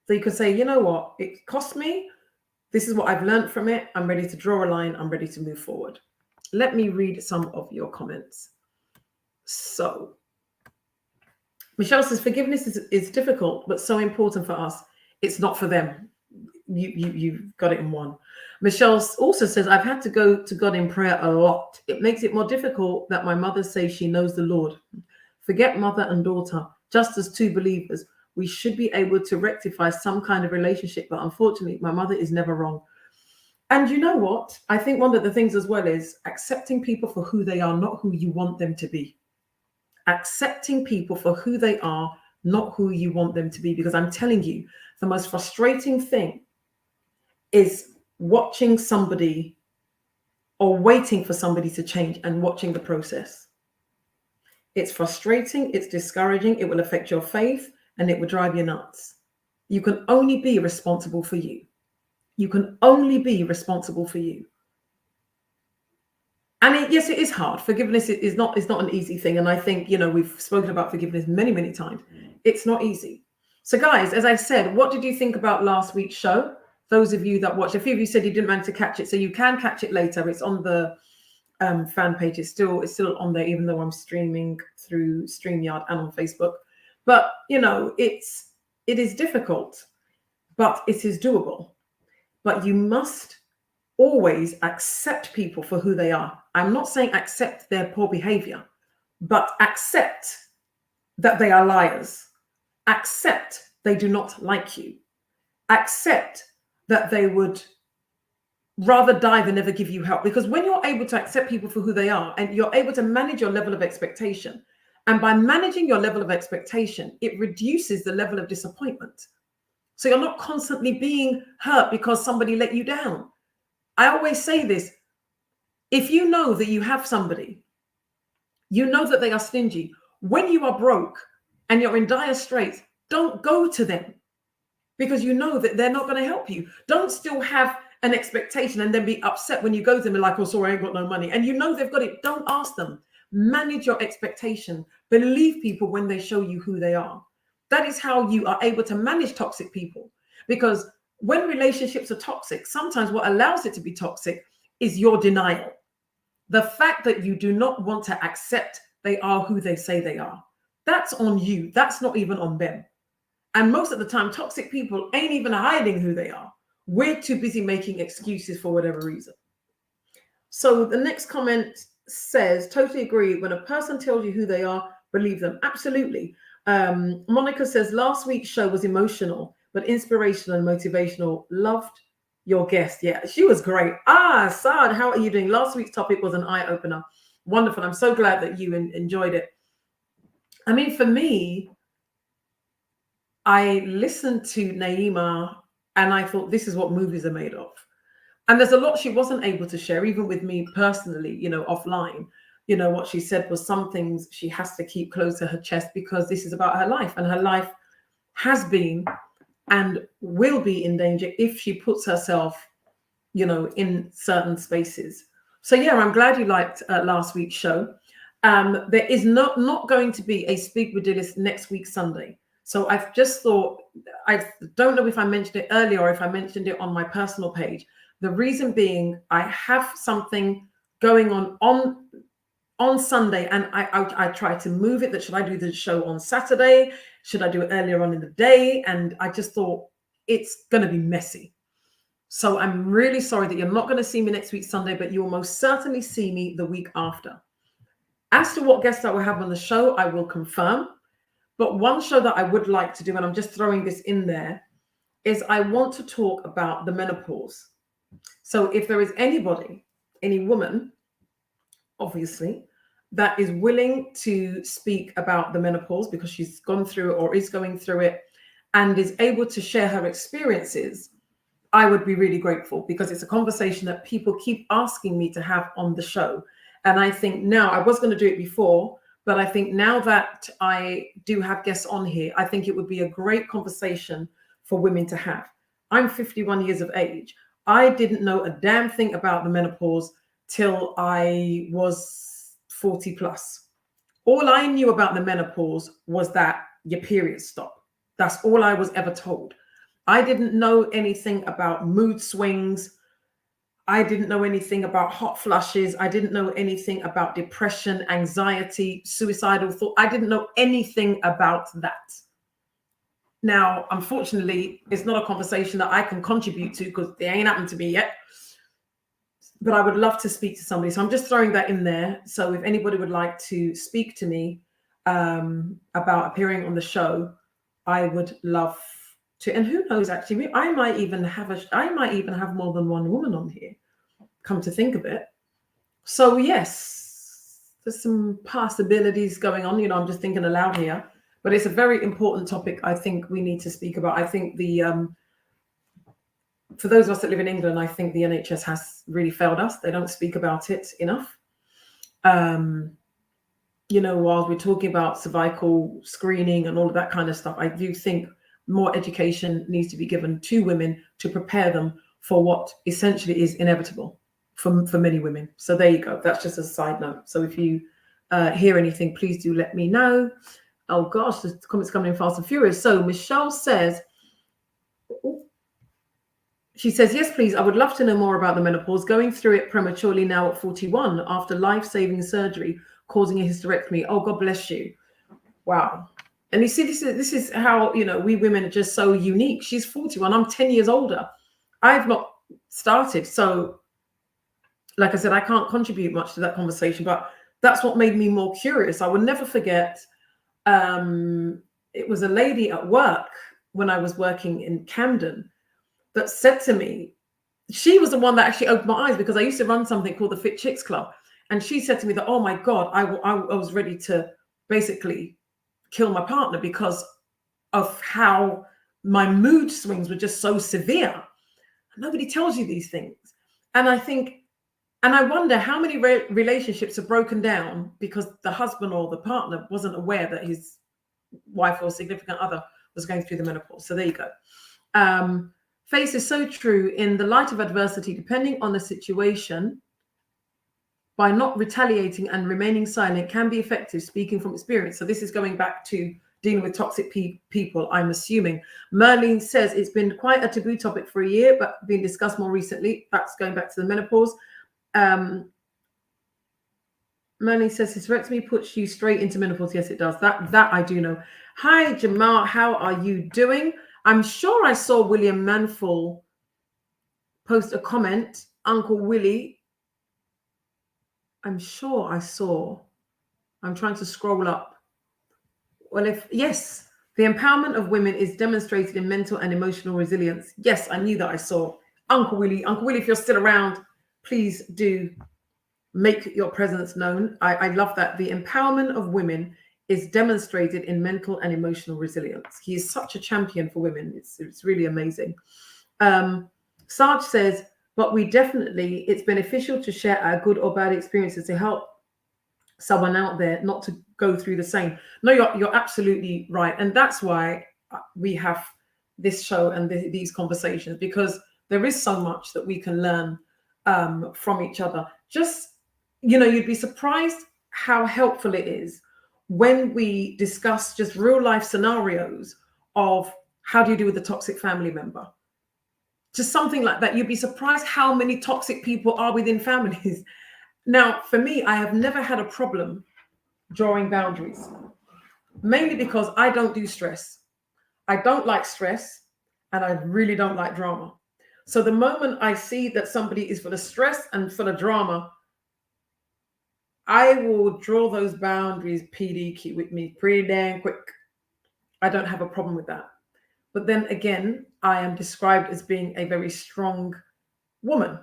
that you could say, you know what, it cost me. This is what I've learned from it. I'm ready to draw a line. I'm ready to move forward. Let me read some of your comments. So Michelle says, forgiveness is difficult, but so important for us. It's not for them. You've got it in one. Michelle also says, I've had to go to God in prayer a lot. It makes it more difficult that my mother says she knows the Lord. Forget mother and daughter, just as two believers. We should be able to rectify some kind of relationship, but unfortunately, my mother is never wrong. And you know what? I think one of the things as well is accepting people for who they are, not who you want them to be. Accepting people for who they are, not who you want them to be. Because I'm telling you, the most frustrating thing is watching somebody or waiting for somebody to change and watching the process. It's frustrating, it's discouraging, it will affect your faith, and it will drive you nuts. You can only be responsible for you. You can only be responsible for you. And yes, it is hard. Forgiveness is not an easy thing. And I think, you know, we've spoken about forgiveness many, many times. It's not easy. So guys, as I said, what did you think about last week's show? Those of you that watched, a few of you said you didn't manage to catch it. So you can catch it later. It's on the fan page. It's still on there, even though I'm streaming through StreamYard and on Facebook. But, you know, it is difficult, but it is doable. But you must always accept people for who they are. I'm not saying accept their poor behavior, but accept that they are liars. accept they do not like you. Accept that they would rather die than ever give you help. Because when you're able to accept people for who they are and you're able to manage your level of expectation, and by managing your level of expectation, it reduces the level of disappointment. So you're not constantly being hurt because somebody let you down. I always say this: if you know that you have somebody, you know that they are stingy, when you are broke and you're in dire straits, don't go to them, because you know that they're not going to help you. Don't still have an expectation and then be upset when you go to them and like, oh, sorry, I ain't got no money. And you know they've got it. Don't ask them. Manage your expectation. Believe people when they show you who they are. That is how you are able to manage toxic people. Because when relationships are toxic, sometimes what allows it to be toxic is your denial. The fact that you do not want to accept they are who they say they are. That's on you. That's not even on them. And most of the time, toxic people ain't even hiding who they are. We're too busy making excuses for whatever reason. So the next comment says, totally agree. When a person tells you who they are, believe them. Absolutely. Monica says, last week's show was emotional, but inspirational and motivational. Loved your guest. Yeah, she was great. Saad, how are you doing? Last week's topic was an eye-opener. Wonderful. I'm so glad that you enjoyed it. I mean, for me, I listened to Naima and I thought, this is what movies are made of. And there's a lot she wasn't able to share, even with me personally, offline. What she said was some things she has to keep close to her chest because this is about her life. And her life has been and will be in danger if she puts herself, in certain spaces. So, yeah, I'm glad you liked last week's show. There is not going to be a Speak with Dilys next week, Sunday. So I've just thought, I don't know if I mentioned it earlier or if I mentioned it on my personal page. The reason being, I have something going on Sunday, and I try to move it. That should I do the show on Saturday? Should I do it earlier on in the day? And I just thought it's going to be messy. So I'm really sorry that you're not going to see me next week, Sunday, but you will most certainly see me the week after. As to what guests I will have on the show, I will confirm. But one show that I would like to do, and I'm just throwing this in there, is I want to talk about the menopause. So if there is anybody, any woman, obviously, that is willing to speak about the menopause because she's gone through it or is going through it and is able to share her experiences, I would be really grateful, because it's a conversation that people keep asking me to have on the show. And I think now, I was going to do it before, but I think now that I do have guests on here, I think it would be a great conversation for women to have. I'm 51 years of age. I didn't know a damn thing about the menopause till I was 40 plus. All I knew about the menopause was that your periods stop. That's all I was ever told. I didn't know anything about mood swings. I didn't know anything about hot flushes. I didn't know anything about depression, anxiety, suicidal thought. I didn't know anything about that. Now, unfortunately, it's not a conversation that I can contribute to because it ain't happened to me yet. But I would love to speak to somebody. So I'm just throwing that in there. So if anybody would like to speak to me about appearing on the show, I would love to. And who knows, actually, I might even have more than one woman on here, come to think of it. So yes, there's some possibilities going on. I'm just thinking aloud here, but it's a very important topic I think we need to speak about. I think for those of us that live in England, I think the NHS has really failed us. They don't speak about it enough. While we're talking about cervical screening and all of that kind of stuff, I do think more education needs to be given to women to prepare them for what essentially is inevitable for many women. So there you go. That's just a side note. So if you hear anything, please do let me know. Oh gosh, the comments coming in fast and furious. So Michelle says, yes, please. I would love to know more about the menopause. Going through it prematurely now at 41 after life-saving surgery causing a hysterectomy. Oh, God bless you. Wow. And you see, this is how, we women are just so unique. She's 41. I'm 10 years older. I've not started. So, like I said, I can't contribute much to that conversation, but that's what made me more curious. I will never forget it was a lady at work when I was working in Camden that said to me, she was the one that actually opened my eyes, because I used to run something called the Fit Chicks Club. And she said to me that, oh my God, I was ready to basically kill my partner because of how my mood swings were just so severe. Nobody tells you these things. And I think, and I wonder how many relationships are broken down because the husband or the partner wasn't aware that his wife or significant other was going through the menopause. So there you go. Face is so true. In the light of adversity, depending on the situation, by not retaliating and remaining silent can be effective, speaking from experience. So this is going back to dealing with toxic people, I'm assuming. Merlin says it's been quite a taboo topic for a year, but being discussed more recently. That's going back to the menopause. Merlin says hysterectomy puts you straight into menopause. Yes, it does. That I do know. Hi, Jamal. How are you doing? I'm sure I saw William Manful post a comment. Uncle Willie. I'm sure I saw. I'm trying to scroll up. Well, yes, the empowerment of women is demonstrated in mental and emotional resilience. Yes, I knew that I saw. Uncle Willie, if you're still around, please do make your presence known. I love that. The empowerment of women is demonstrated in mental and emotional resilience. He is such a champion for women. It's really amazing. Sarge says, but it's beneficial to share our good or bad experiences to help someone out there not to go through the same. No, you're absolutely right. And that's why we have this show and these conversations, because there is so much that we can learn from each other. Just, you'd be surprised how helpful it is when we discuss just real life scenarios of how do you deal with a toxic family member. Just something like that. You'd be surprised how many toxic people are within families. Now, for me, I have never had a problem drawing boundaries, mainly because I don't do stress. I don't like stress, and I really don't like drama. So the moment I see that somebody is full of stress and full of drama, I will draw those boundaries PDQ with me pretty damn quick. I don't have a problem with that. But then again, I am described as being a very strong woman.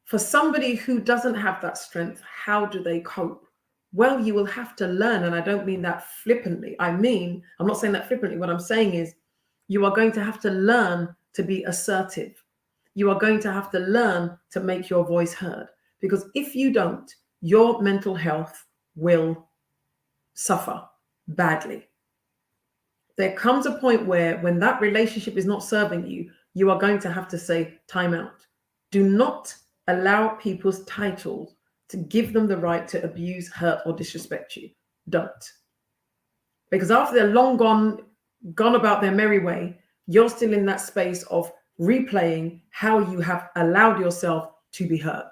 For somebody who doesn't have that strength, how do they cope? Well, you will have to learn. And I don't mean that flippantly. I'm not saying that flippantly. What I'm saying is you are going to have to learn to be assertive. You are going to have to learn to make your voice heard. Because if you don't, your mental health will suffer badly. There comes a point where when that relationship is not serving you, you are going to have to say, time out. Do not allow people's titles to give them the right to abuse, hurt, or disrespect you. Don't. Because after they're long gone about their merry way, you're still in that space of replaying how you have allowed yourself to be hurt.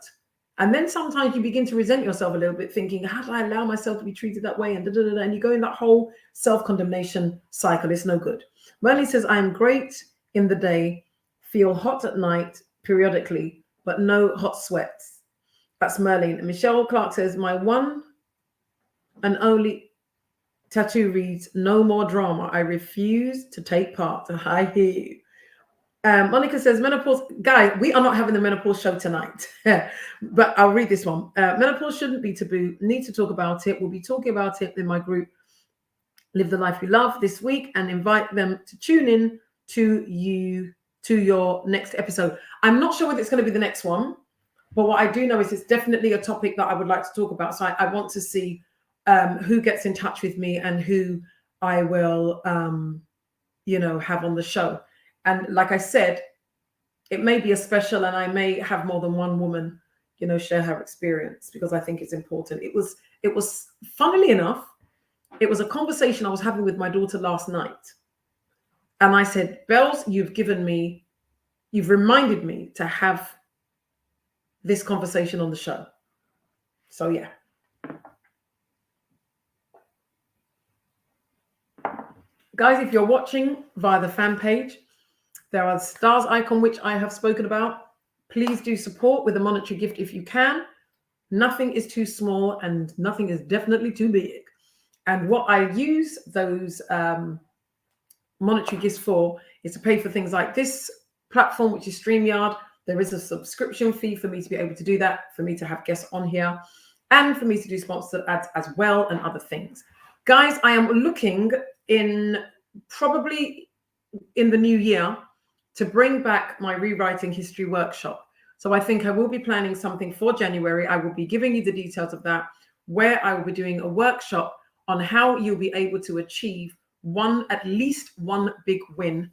And then sometimes you begin to resent yourself a little bit, thinking, how did I allow myself to be treated that way? And and you go in that whole self-condemnation cycle. It's no good. Merlin says, I am great in the day, feel hot at night periodically, but no hot sweats. That's Merlin. And Michelle Clark says, my one and only tattoo reads, no more drama. I refuse to take part. I hear you. Monica says, menopause, guys, we are not having the menopause show tonight, but I'll read this one. Menopause shouldn't be taboo. Need to talk about it. We'll be talking about it in my group, Live the Life You Love, this week, and invite them to tune in to your next episode. I'm not sure whether it's going to be the next one, but what I do know is it's definitely a topic that I would like to talk about. So I want to see who gets in touch with me and who I will, have on the show. And like I said, it may be a special, and I may have more than one woman, share her experience, because I think it's important. It was funnily enough, it was a conversation I was having with my daughter last night. And I said, Bells, you've reminded me to have this conversation on the show. So yeah. Guys, if you're watching via the fan page, there are stars icon, which I have spoken about. Please do support with a monetary gift if you can. Nothing is too small and nothing is definitely too big. And what I use those monetary gifts for is to pay for things like this platform, which is StreamYard. There is a subscription fee for me to be able to do that, for me to have guests on here, and for me to do sponsored ads as well, and other things. Guys, I am looking probably in the new year to bring back my rewriting history workshop. So I think I will be planning something for January. I will be giving you the details of that, where I will be doing a workshop on how you'll be able to achieve at least one big win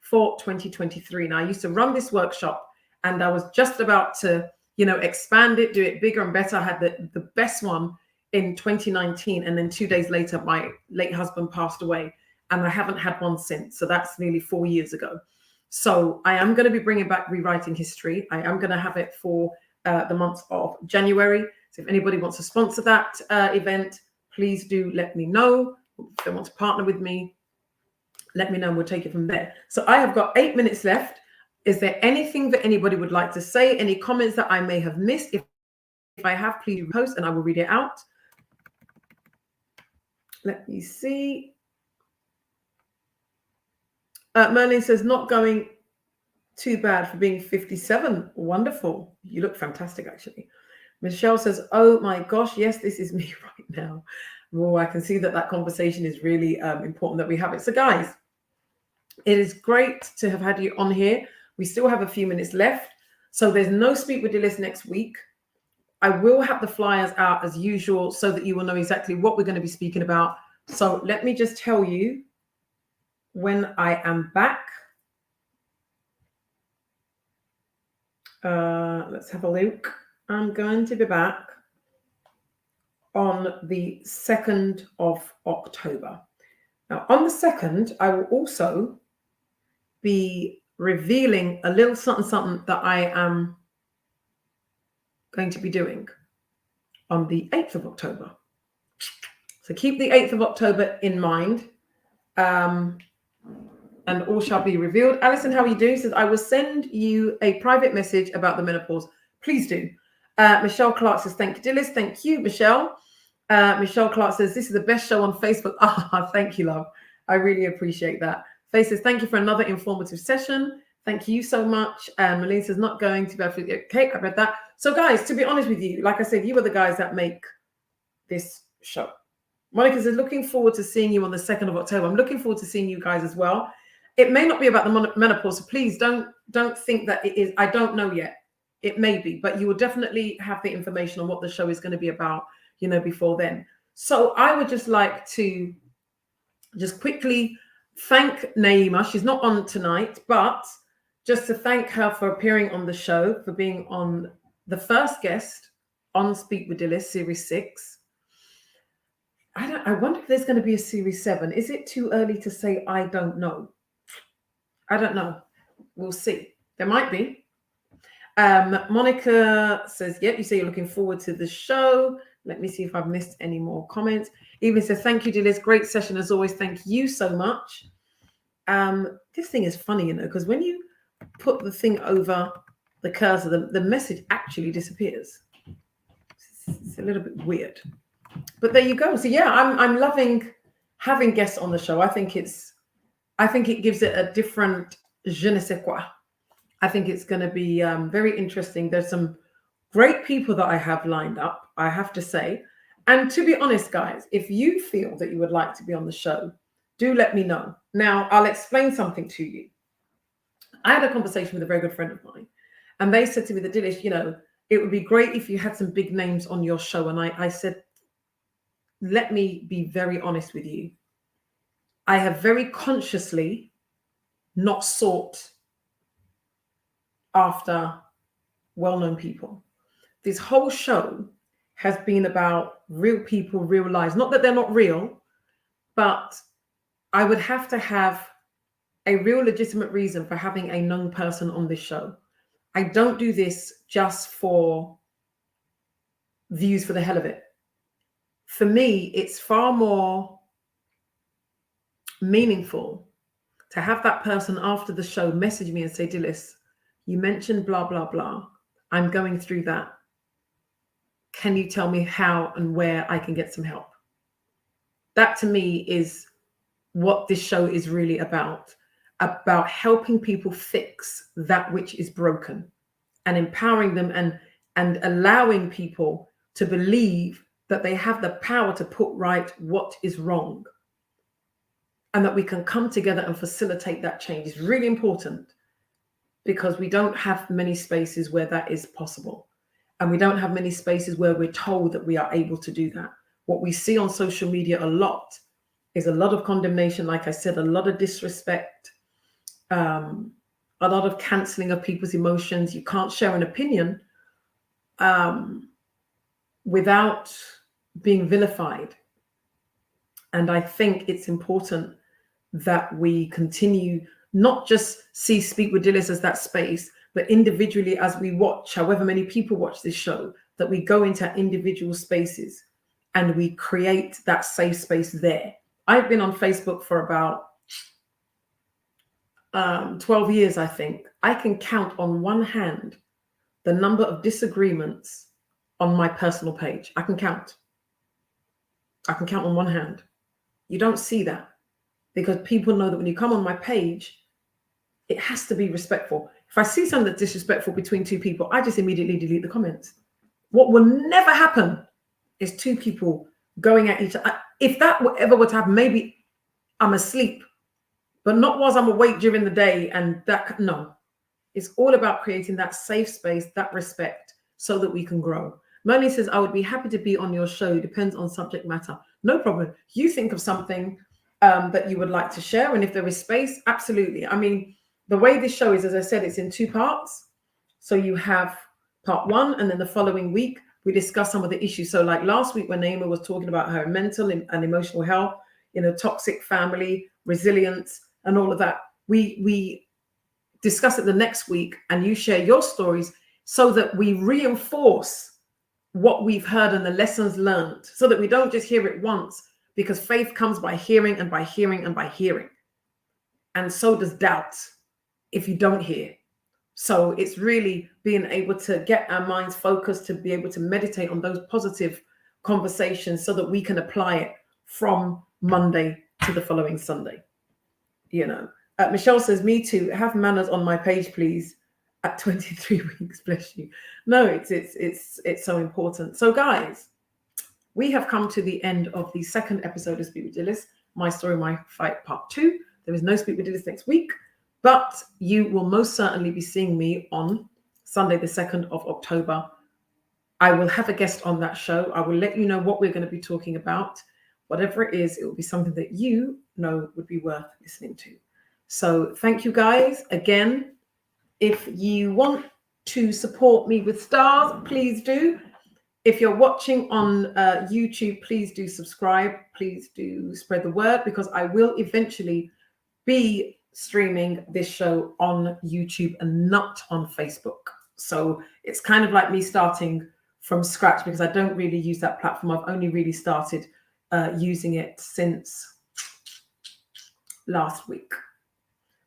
for 2023. Now, I used to run this workshop and I was just about to, expand it, do it bigger and better. I had the best one in 2019. And then 2 days later, my late husband passed away and I haven't had one since. So that's nearly 4 years ago. So I am going to be bringing back rewriting history. I am going to have it for the month of January. So if anybody wants to sponsor that event, please do let me know. If they want to partner with me, let me know and we'll take it from there. So I have got 8 minutes left. Is there anything that anybody would like to say? Any comments that I may have missed? If I have, please post and I will read it out. Let me see. Merlin says, not going too bad for being 57. Wonderful. You look fantastic, actually. Michelle says, oh my gosh, yes, this is me right now. Well, I can see that conversation is really important that we have it. So guys, it is great to have had you on here. We still have a few minutes left. So there's no Speak with Dilys next week. I will have the flyers out as usual so that you will know exactly what we're going to be speaking about. So let me just tell you when I am back. Let's have a look. I'm going to be back on the 2nd of October. Now, on the 2nd, I will also be revealing a little something that I am going to be doing on the 8th of October. So keep the 8th of October in mind. And all shall be revealed. Alison, how are you doing? Says, I will send you a private message about the menopause. Please do. Michelle Clark says, thank you, Dilys. Thank you, Michelle. Michelle Clark says, this is the best show on Facebook. Thank you, love. I really appreciate that. Faye says, thank you for another informative session. Thank you so much. Malene says, not going to be able to, okay, I read that. So guys, to be honest with you, like I said, you are the guys that make this show. Monica says, looking forward to seeing you on the 2nd of October. I'm looking forward to seeing you guys as well. It may not be about the menopause, so please don't think that it is. I don't know yet. It may be, but you will definitely have the information on what the show is going to be about, before then. So I would just like to just quickly thank Naima. She's not on tonight, but just to thank her for appearing on the show, for being on the first guest on Speak with Dilys, Series 6. I wonder if there's going to be a Series 7. Is it too early to say? I don't know. I don't know. We'll see. There might be. Monica says, yep, you say you're looking forward to the show. Let me see if I've missed any more comments. Evelyn says, thank you, Dilys. Great session as always. Thank you so much. This thing is funny, because when you put the thing over the cursor, the message actually disappears. It's a little bit weird. But there you go. So yeah, I'm loving having guests on the show. I think it gives it a different je ne sais quoi. I think it's going to be very interesting. There's some great people that I have lined up, I have to say. And to be honest, guys, if you feel that you would like to be on the show, do let me know. Now, I'll explain something to you. I had a conversation with a very good friend of mine, and they said to me, Dilys, it would be great if you had some big names on your show. And I said, let me be very honest with you. I have very consciously not sought after well-known people. This whole show has been about real people, real lives. Not that they're not real, but I would have to have a real legitimate reason for having a known person on this show. I don't do this just for views for the hell of it. For me, it's far more meaningful to have that person after the show message me and say, Dilys, you mentioned blah, blah, blah. I'm going through that. Can you tell me how and where I can get some help? That to me is what this show is really about helping people fix that which is broken and empowering them and allowing people to believe that they have the power to put right what is wrong, and that we can come together and facilitate that change. Is really important, because we don't have many spaces where that is possible. And we don't have many spaces where we're told that we are able to do that. What we see on social media a lot is a lot of condemnation, like I said, a lot of disrespect, a lot of cancelling of people's emotions. You can't share an opinion without being vilified. And I think it's important that we continue, not just see Speak with Dilys as that space, but individually as we watch, however many people watch this show, that we go into individual spaces and we create that safe space there. I've been on Facebook for about 12 years, I think. I can count on one hand the number of disagreements on my personal page. I can count on one hand. You don't see that, because people know that when you come on my page, it has to be respectful. If I see something that's disrespectful between two people, I just immediately delete the comments. What will never happen is two people going at each other. If that ever were to happen, maybe I'm asleep, but not whilst I'm awake during the day. And that, no, it's all about creating that safe space, that respect, so that we can grow. Melanie says, I would be happy to be on your show. Depends on subject matter. No problem. You think of something that you would like to share. And if there is space, absolutely. I mean, the way this show is, as I said, it's in 2 parts. So you have part 1, and then the following week, we discuss some of the issues. So like last week when Naima was talking about her mental and emotional health, toxic family, resilience, and all of that, we discuss it the next week, and you share your stories so that we reinforce what we've heard and the lessons learned, so that we don't just hear it once, because faith comes by hearing and by hearing and by hearing. And so does doubt if you don't hear. So it's really being able to get our minds focused, to be able to meditate on those positive conversations so that we can apply it from Monday to the following Sunday. Michelle says, me too, have manners on my page, please. At 23 weeks, bless you. No, it's so important. So guys, we have come to the end of the 2nd episode of Speak with Dilys, My Story, My Fight, Part 2. There is no Speak with Dilys next week, but you will most certainly be seeing me on Sunday, the 2nd of October. I will have a guest on that show. I will let you know what we're going to be talking about. Whatever it is, it will be something that you know would be worth listening to. So thank you guys again. If you want to support me with stars, please do. If you're watching on YouTube, please do subscribe. Please do spread the word, because I will eventually be streaming this show on YouTube and not on Facebook. So it's kind of like me starting from scratch, because I don't really use that platform. I've only really started using it since last week.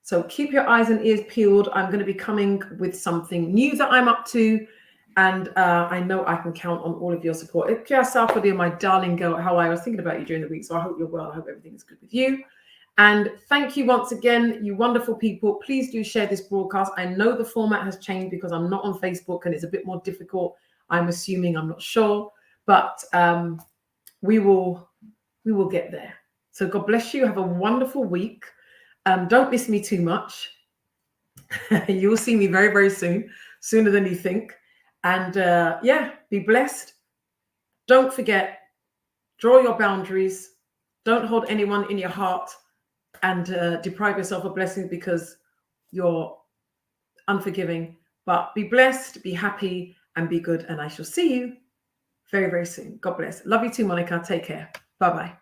So keep your eyes and ears peeled. I'm going to be coming with something new that I'm up to. And I know I can count on all of your support. Kia, my darling girl, how I was thinking about you during the week. So I hope you're well. I hope everything is good with you. And thank you once again, you wonderful people. Please do share this broadcast. I know the format has changed because I'm not on Facebook and it's a bit more difficult. I'm assuming, I'm not sure. But we will get there. So God bless you. Have a wonderful week. Don't miss me too much. You'll see me very, very soon, sooner than you think. And be blessed. Don't forget, draw your boundaries. Don't hold anyone in your heart and deprive yourself of blessings because you're unforgiving. But be blessed, be happy, and be good. And I shall see you very, very soon. God bless. Love you too, Monica. Take care. Bye-bye.